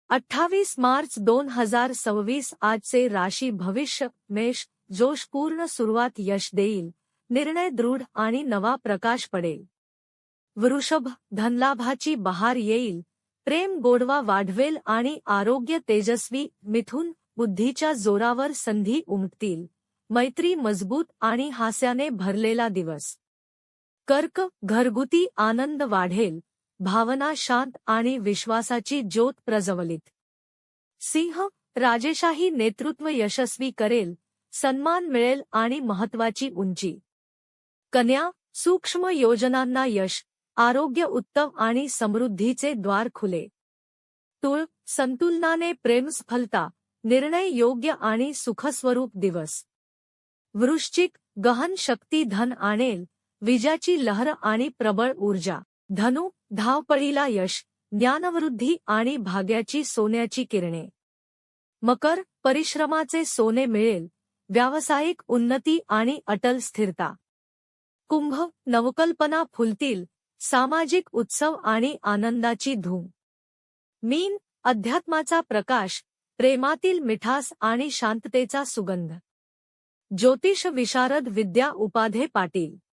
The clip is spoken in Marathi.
28 मार्च 2026 आजचे राशी भविष्य मेष. जोशपूर्ण सुरुवात यश देईल, निर्णय दृढ आणि नवा प्रकाश पडेल. वृषभ, धनलाभाची बहार येईल, प्रेम गोडवा वाढवेल आणि आरोग्य तेजस्वी. मिथुन, बुद्धीच्या जोरावर संधी उमटतील, मैत्री मजबूत आणि हास्याने भरलेला दिवस. कर्क, घरगुती आनंद वाढेल, भावना शांत आणि विश्वासाची ज्योत प्रज्वलित. सिंह, राजेशाही नेतृत्व यशस्वी करेल, सन्मान मिळेल आणि महत्वाची उंची. कन्या, सूक्ष्म योजनांना यश, आरोग्य उत्तम आणि समृद्धीचे द्वार खुले. तुळ, संतुलनाने प्रेम स्फलता, निर्णय योग्य आणि सुखस्वरूप दिवस. वृश्चिक, गहन शक्ती धन आणेल, विजाची लहर आणि प्रबळ ऊर्जा. धनु, धावपळीला यश, ज्ञानवृद्धी आणि भाग्याची सोन्याची किरणे. मकर, परिश्रमाचे सोने मिळेल, व्यावसायिक उन्नती आणि अटल स्थिरता. कुंभ, नवकल्पना फुलतील, सामाजिक उत्सव आणि आनंदाची धूम. मीन, अध्यात्माचा प्रकाश, प्रेमातील मिठास आणि शांततेचा सुगंध. ज्योतिष विशारद विद्या उपाध्ये पाटील.